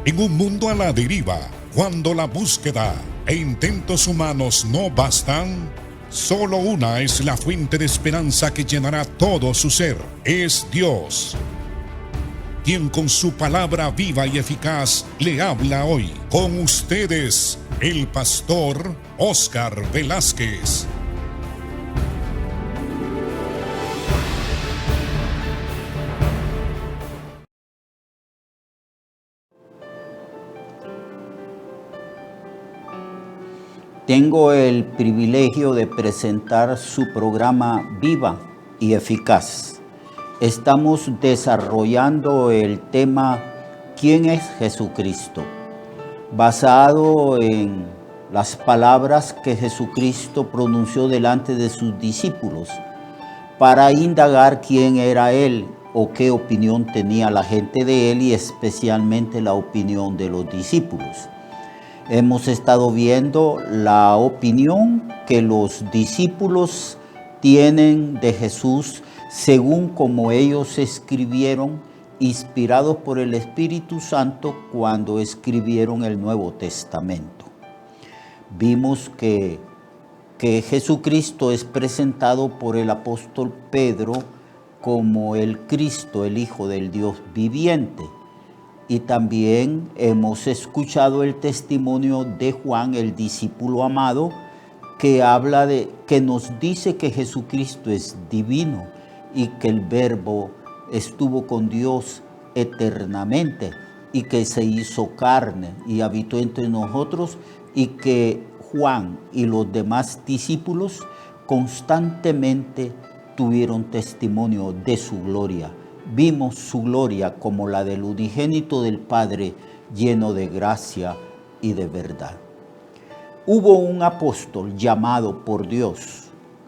En un mundo a la deriva, cuando la búsqueda e intentos humanos no bastan, solo una es la fuente de esperanza que llenará todo su ser. Es Dios, quien con su palabra viva y eficaz le habla hoy. Con ustedes, el pastor Óscar Velázquez. Tengo el privilegio de presentar su programa Viva y Eficaz. Estamos desarrollando el tema ¿Quién es Jesucristo?, basado en las palabras que Jesucristo pronunció delante de sus discípulos para indagar quién era Él o qué opinión tenía la gente de Él y especialmente la opinión de los discípulos. Hemos estado viendo la opinión que los discípulos tienen de Jesús según como ellos escribieron, inspirados por el Espíritu Santo cuando escribieron el Nuevo Testamento. Vimos que Jesucristo es presentado por el apóstol Pedro como el Cristo, el Hijo del Dios viviente. Y también hemos escuchado el testimonio de Juan, el discípulo amado, que nos dice que Jesucristo es divino y que el Verbo estuvo con Dios eternamente y que se hizo carne y habitó entre nosotros, y que Juan y los demás discípulos constantemente tuvieron testimonio de su gloria. Vimos su gloria como la del unigénito del Padre, lleno de gracia y de verdad. Hubo un apóstol llamado por Dios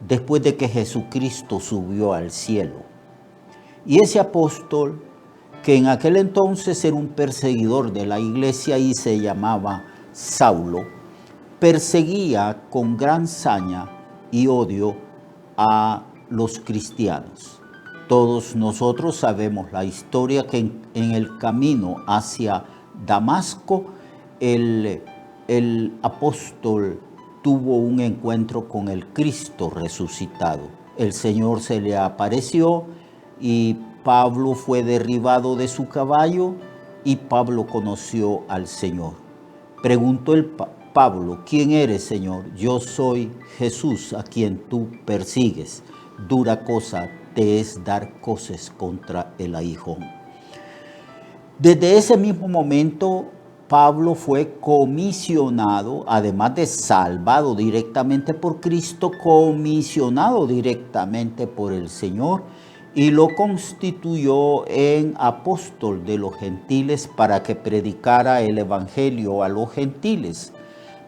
después de que Jesucristo subió al cielo. Y ese apóstol, que en aquel entonces era un perseguidor de la iglesia y se llamaba Saulo, perseguía con gran saña y odio a los cristianos. Todos nosotros sabemos la historia que en el camino hacia Damasco el apóstol tuvo un encuentro con el Cristo resucitado. El Señor se le apareció y Pablo fue derribado de su caballo y Pablo conoció al Señor. Preguntó Pablo: ¿quién eres, Señor? Yo soy Jesús, a quien tú persigues. Dura cosa te es dar coces contra el aguijón. Desde ese mismo momento, Pablo fue comisionado, además de salvado directamente por Cristo, comisionado directamente por el Señor, y lo constituyó en apóstol de los gentiles para que predicara el evangelio a los gentiles,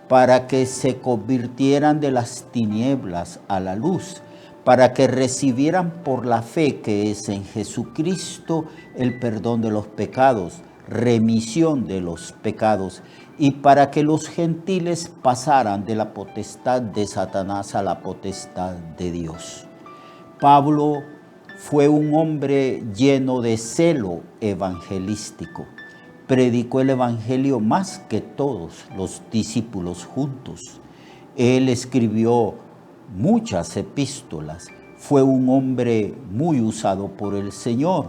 para que se convirtieran de las tinieblas a la luz, para que recibieran por la fe que es en Jesucristo el perdón de los pecados, remisión de los pecados, y para que los gentiles pasaran de la potestad de Satanás a la potestad de Dios. Pablo fue un hombre lleno de celo evangelístico. Predicó el evangelio más que todos los discípulos juntos. Él escribió muchas epístolas. Fue un hombre muy usado por el Señor.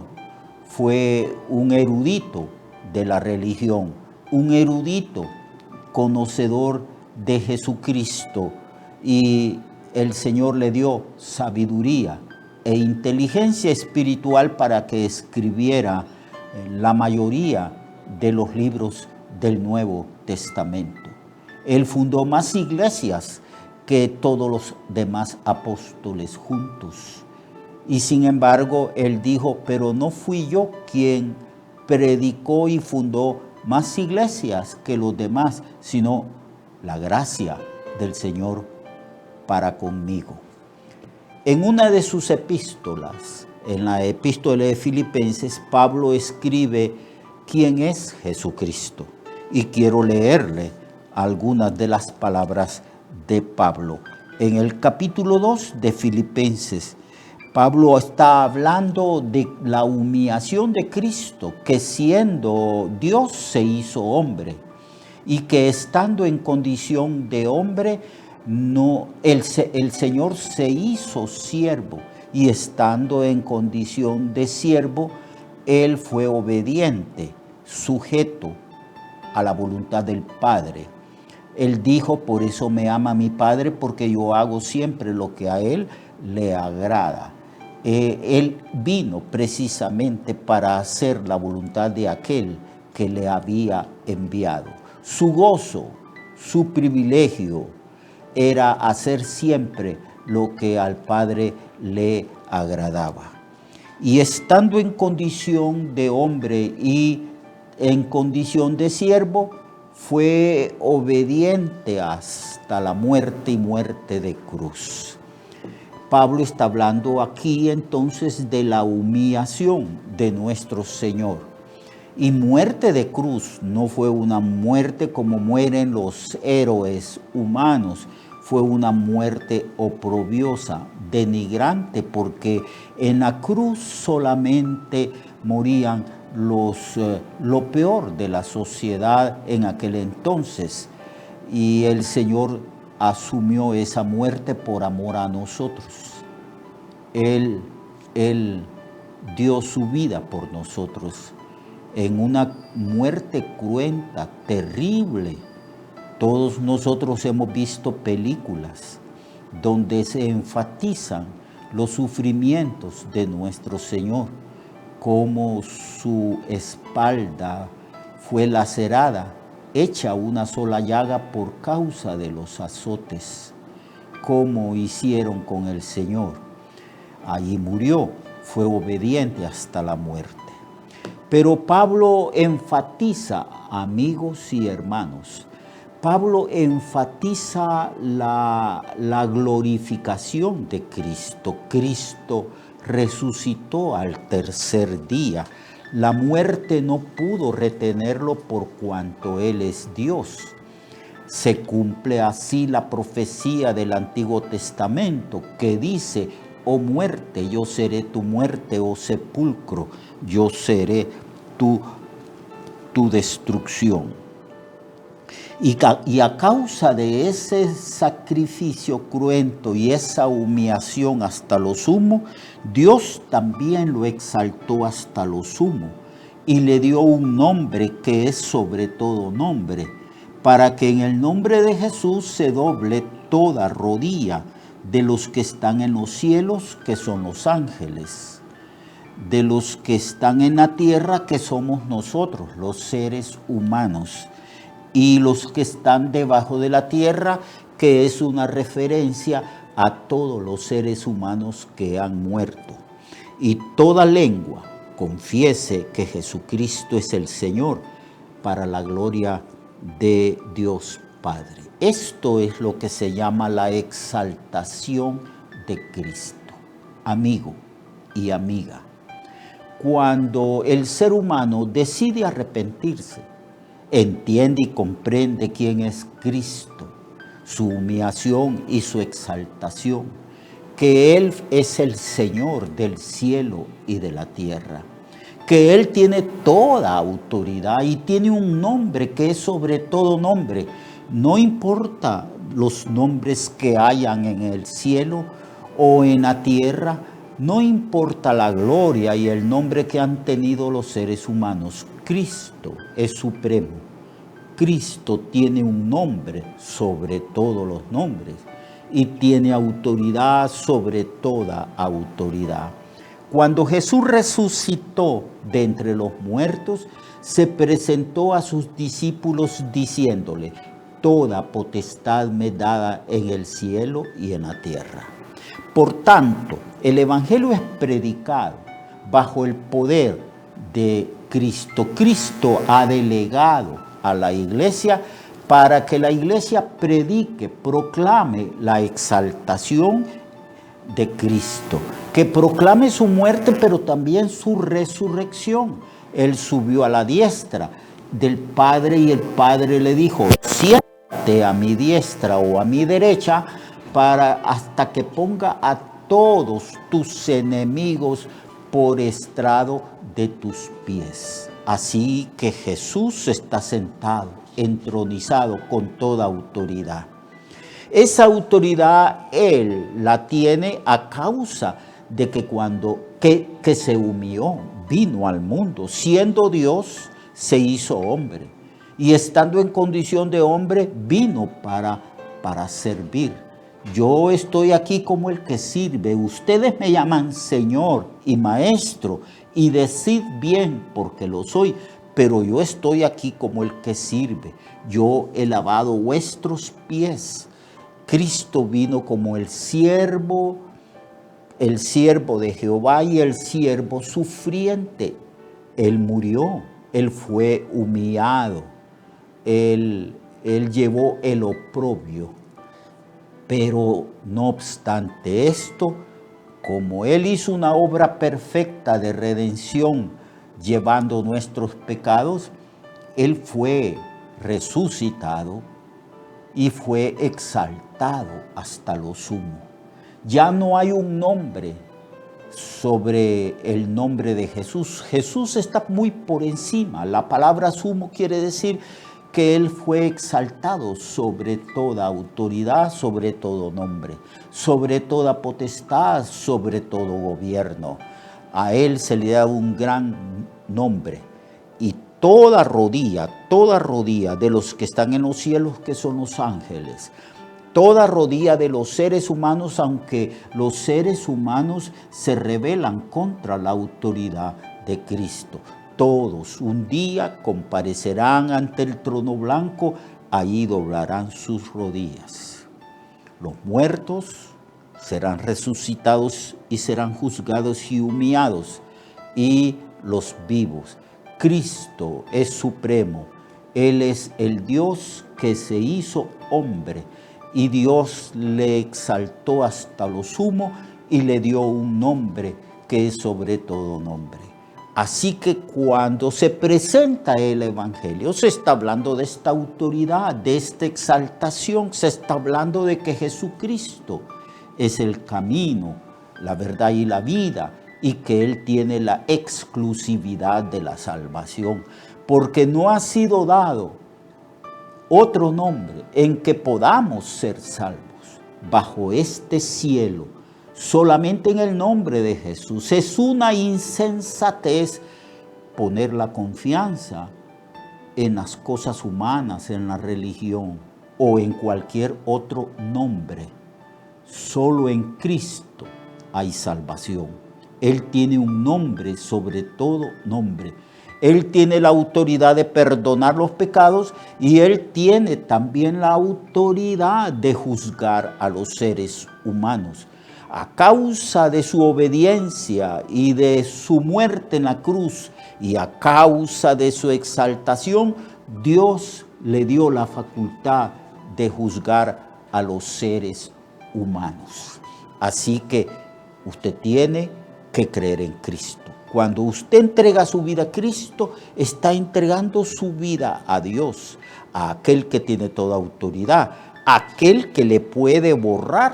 Fue un erudito de la religión, un erudito conocedor de Jesucristo, y el Señor le dio sabiduría e inteligencia espiritual para que escribiera la mayoría de los libros del Nuevo Testamento. Él fundó más iglesias que todos los demás apóstoles juntos. Y sin embargo, él dijo: pero no fui yo quien predicó y fundó más iglesias que los demás, sino la gracia del Señor para conmigo. En una de sus epístolas, en la epístola de Filipenses, Pablo escribe quién es Jesucristo. Y quiero leerle algunas de las palabras de Pablo. En el capítulo 2 de Filipenses, Pablo está hablando de la humillación de Cristo, que siendo Dios se hizo hombre y que estando en condición de hombre, el Señor se hizo siervo y estando en condición de siervo, Él fue obediente, sujeto a la voluntad del Padre. Él dijo, por eso me ama mi Padre, porque yo hago siempre lo que a Él le agrada. Él vino precisamente para hacer la voluntad de aquel que le había enviado. Su gozo, su privilegio era hacer siempre lo que al Padre le agradaba. Y estando en condición de hombre y en condición de siervo, fue obediente hasta la muerte y muerte de cruz. Pablo está hablando aquí entonces de la humillación de nuestro Señor. Y muerte de cruz no fue una muerte como mueren los héroes humanos, fue una muerte oprobiosa, denigrante, porque en la cruz solamente morían lo peor de la sociedad en aquel entonces. Y el Señor asumió esa muerte por amor a nosotros. Él dio su vida por nosotros en una muerte cruenta, terrible. Todos nosotros hemos visto películas donde se enfatizan los sufrimientos de nuestro Señor, cómo su espalda fue lacerada, hecha una sola llaga por causa de los azotes, como hicieron con el Señor. Allí murió, fue obediente hasta la muerte. Pero Pablo enfatiza, amigos y hermanos, Pablo enfatiza la glorificación de Cristo. Cristo resucitó al tercer día. La muerte no pudo retenerlo por cuanto Él es Dios. Se cumple así la profecía del Antiguo Testamento que dice, oh muerte, yo seré tu muerte, oh sepulcro, yo seré tu destrucción. Y a causa de ese sacrificio cruento y esa humillación hasta lo sumo, Dios también lo exaltó hasta lo sumo y le dio un nombre que es sobre todo nombre, para que en el nombre de Jesús se doble toda rodilla de los que están en los cielos, que son los ángeles, de los que están en la tierra, que somos nosotros, los seres humanos, y los que están debajo de la tierra, que es una referencia a todos los seres humanos que han muerto. Y toda lengua confiese que Jesucristo es el Señor, para la gloria de Dios Padre. Esto es lo que se llama la exaltación de Cristo. Amigo y amiga, cuando el ser humano decide arrepentirse, entiende y comprende quién es Cristo, su humillación y su exaltación, que Él es el Señor del cielo y de la tierra, que Él tiene toda autoridad y tiene un nombre que es sobre todo nombre. No importa los nombres que hayan en el cielo o en la tierra, no importa la gloria y el nombre que han tenido los seres humanos. Cristo es supremo. Cristo tiene un nombre sobre todos los nombres y tiene autoridad sobre toda autoridad. Cuando Jesús resucitó de entre los muertos, se presentó a sus discípulos diciéndole, toda potestad me es dada en el cielo y en la tierra. Por tanto, el Evangelio es predicado bajo el poder de Cristo. Cristo ha delegado a la iglesia para que la iglesia predique, proclame la exaltación de Cristo, que proclame su muerte, pero también su resurrección. Él subió a la diestra del Padre y el Padre le dijo, siéntate a mi diestra o a mi derecha hasta que ponga a todos tus enemigos por estrado de tus pies. Así que Jesús está sentado, entronizado con toda autoridad. Esa autoridad Él la tiene a causa de que cuando que se humilló, vino al mundo, siendo Dios, se hizo hombre. Y estando en condición de hombre, vino para servir. Yo estoy aquí como el que sirve. Ustedes me llaman Señor y Maestro, y decid bien, porque lo soy. Pero yo estoy aquí como el que sirve. Yo he lavado vuestros pies. Cristo vino como el siervo de Jehová y el siervo sufriente. Él murió, Él fue humillado, Él llevó el oprobio. Pero no obstante esto, como Él hizo una obra perfecta de redención llevando nuestros pecados, Él fue resucitado y fue exaltado hasta lo sumo. Ya no hay un nombre sobre el nombre de Jesús. Jesús está muy por encima. La palabra sumo quiere decir que Él fue exaltado sobre toda autoridad, sobre todo nombre, sobre toda potestad, sobre todo gobierno. A Él se le da un gran nombre, y toda rodilla de los que están en los cielos, que son los ángeles, toda rodilla de los seres humanos, aunque los seres humanos se rebelan contra la autoridad de Cristo, todos un día comparecerán ante el trono blanco, allí doblarán sus rodillas. Los muertos serán resucitados y serán juzgados y humillados, y los vivos. Cristo es supremo. Él es el Dios que se hizo hombre, y Dios le exaltó hasta lo sumo y le dio un nombre que es sobre todo nombre. Así que cuando se presenta el Evangelio, se está hablando de esta autoridad, de esta exaltación, se está hablando de que Jesucristo es el camino, la verdad y la vida, y que Él tiene la exclusividad de la salvación, porque no ha sido dado otro nombre en que podamos ser salvos bajo este cielo, solamente en el nombre de Jesús. Es una insensatez poner la confianza en las cosas humanas, en la religión o en cualquier otro nombre. Solo en Cristo hay salvación. Él tiene un nombre sobre todo nombre. Él tiene la autoridad de perdonar los pecados, y Él tiene también la autoridad de juzgar a los seres humanos. A causa de su obediencia y de su muerte en la cruz, y a causa de su exaltación, Dios le dio la facultad de juzgar a los seres humanos. Así que usted tiene que creer en Cristo. Cuando usted entrega su vida a Cristo, está entregando su vida a Dios, a aquel que tiene toda autoridad, aquel que le puede borrar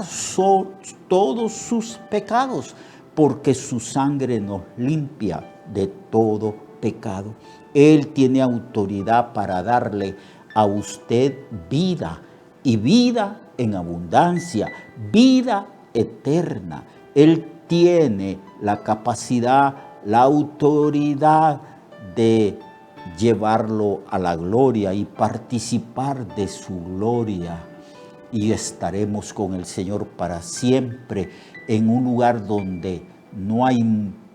todos sus pecados, porque su sangre nos limpia de todo pecado. Él tiene autoridad para darle a usted vida, y vida en abundancia, vida eterna. Él tiene la capacidad, la autoridad de llevarlo a la gloria y participar de su gloria. Y estaremos con el Señor para siempre en un lugar donde no hay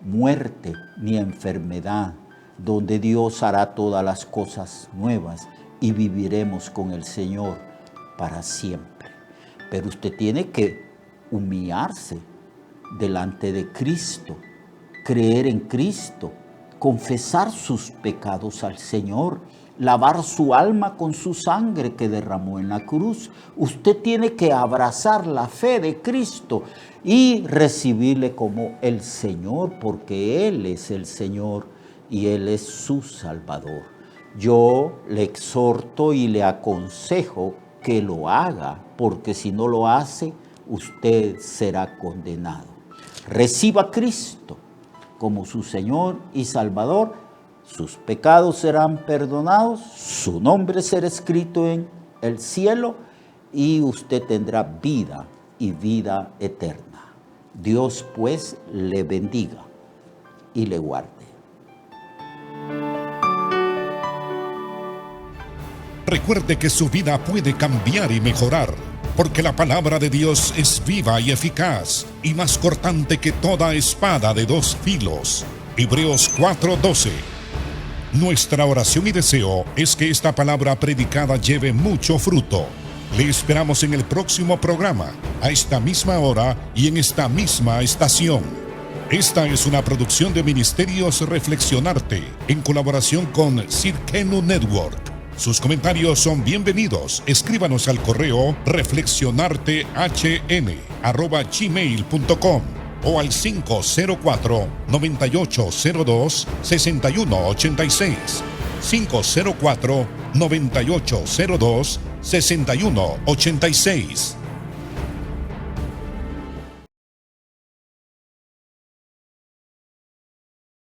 muerte ni enfermedad, donde Dios hará todas las cosas nuevas y viviremos con el Señor para siempre. Pero usted tiene que humillarse delante de Cristo, creer en Cristo, confesar sus pecados al Señor, lavar su alma con su sangre que derramó en la cruz. Usted tiene que abrazar la fe de Cristo y recibirle como el Señor, porque Él es el Señor y Él es su Salvador. Yo le exhorto y le aconsejo que lo haga, porque si no lo hace, usted será condenado. reciba a Cristo como su Señor y Salvador, sus pecados serán perdonados, su nombre será escrito en el cielo y usted tendrá vida y vida eterna. Dios pues le bendiga y le guarde. Recuerde que su vida puede cambiar y mejorar, porque la palabra de Dios es viva y eficaz, y más cortante que toda espada de dos filos. Hebreos 4:12. Nuestra oración y deseo es que esta palabra predicada lleve mucho fruto. Le esperamos en el próximo programa, a esta misma hora y en esta misma estación. Esta es una producción de Ministerios Reflexionarte, en colaboración con Cirkenu Network. Sus comentarios son bienvenidos. Escríbanos al correo reflexionartehn@gmail.com o al 504-9802-6186. 504-9802-6186.